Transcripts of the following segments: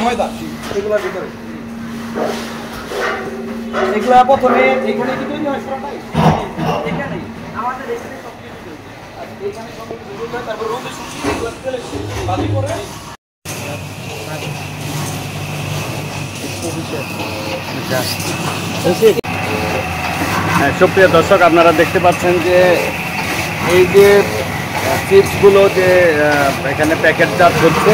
ময়দা এগুলোর ভিতরে এগুলা প্রথমে এখানে কি তৈরি হয় পুরোটাই এখানে আমাদের এখানে সব কিছু তৈরি আর এখানে সব কিছু তৈরি হয় তারপর রোদে শুকিয়ে এগুলা তেলে ভাজি করে সুপ্রিয় দর্শক আপনারা দেখতে পাচ্ছেন যে এই যে চিপসগুলো যে এখানে প্যাকেটজাত হচ্ছে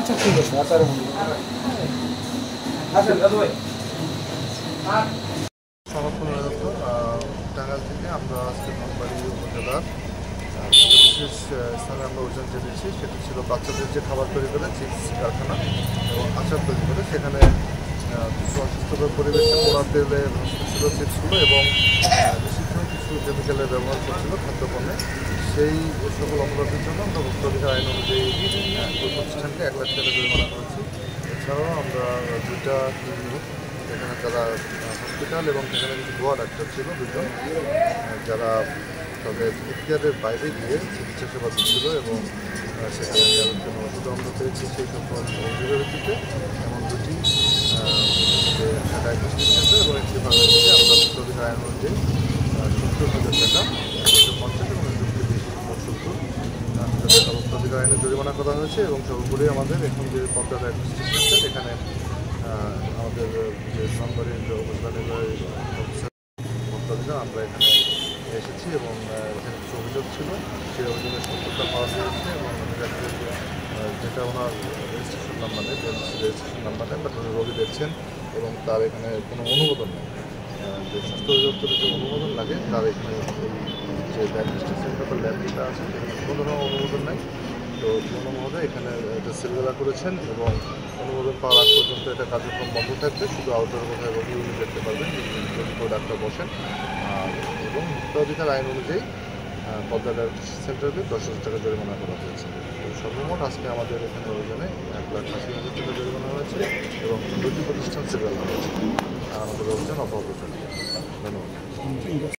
আচ্ছা ঠিক আছে আচার আসেন দাদু ভাই সংরক্ষণ টাঙ্গাইল থেকে আমরা আজকে নলবাড়ি উপজেলার বিশেষ স্থানে আমরা ওজন চেয়েছি সেটি ছিল বাচ্চাদের যে খাবার তৈরি করে চিপস কারখানা এবং আচার তৈরি করে সেখানে কিছু অসুস্থকর পরিবেশে পোড়া তেলে ভাসতে ছিল চিপসগুলো এবং নিষিদ্ধ কিছু কেমিক্যালের ব্যবহার করছিল খাদ্যপণ্যে সেই সকল অপরাধের জন্য আমরা ভোক্তা অধিকার আইন অনুযায়ী ওই প্রতিষ্ঠানকে 1 লাখ টাকা জরিমানা করেছি। এছাড়াও আমরা 2টা ক্লিনিক এখানে যারা হসপিটাল এবং সেখানে কিছু গোয়া ডাক্তার ছিল 2 জন যারা তাদের ইতিহারের বাইরে গিয়ে চিকিৎসা সেবা দিচ্ছিল এবং সেখানে যাদের জন্য ওষুধ আমরা পেয়েছি সেই সকল অভিযোগের ভিত্তিতে এমন 2টি ডায়াগনস্টিক সেন্টার এবং একটি ফার্মেসিতে আমরা ভোক্তা অধিকার আইন অনুযায়ী 70,000 টাকা 150 এবং 270 ভোক্তা অধিকার আইনে জরিমানা করা হয়েছে এবং সর্বোপরি আমাদের এখন যে পদ্মা ডায়াগনস্টিক সেন্টার এখানে আমাদের যে নম্বরের উপজেলা নির্বাহী ভোক্তা অধিকার আমরা এখানে এসেছি এবং এখানে কিছু অভিযোগ ছিল সেই অভিযোগের সত্যতা পাওয়া গিয়েছে এবং যেটা ওনার রেজিস্ট্রেশন নাম্বার নেই রেজিস্ট্রেশন নাম্বার নেই বাট উনি রোগী দেখছেন এবং তার এখানে কোনো অনুমোদন নেই যে স্বাস্থ্য অধিদপ্তরের যে অনুমোদন লাগে তার এখানে যে ডায়াগনস্টিক সেন্টার বা ল্যাব যেটা আছে সেখানে কোনো ধরনের অনুমোদন নেই। তো কোনো মহোদয় এখানে এটা সিলগালা করেছেন এবং অনুমোদন পাওয়ার আগ পর্যন্ত এটা কার্যক্রম বন্ধ থাকবে, শুধু আউটডোর কোথায় রোগী উনি দেখতে পারবেন যদি কেউ ডাক্তার বসেন এবং ভোক্তা অধিকার আইন অনুযায়ী পদ্মা ডায়াগনস্টিক সেন্টারকে 10,000 টাকা জরিমানা করা হয়েছে। তো সর্বমোট আজকে আমাদের এখানে অভিযানে 1,80,000 টাকা জরিমানা হয়েছে এবং 2টি প্রতিষ্ঠান সিলগালা হয়েছে আর আমাদের অভিযান অব্যাহত চলবে। ধন্যবাদ।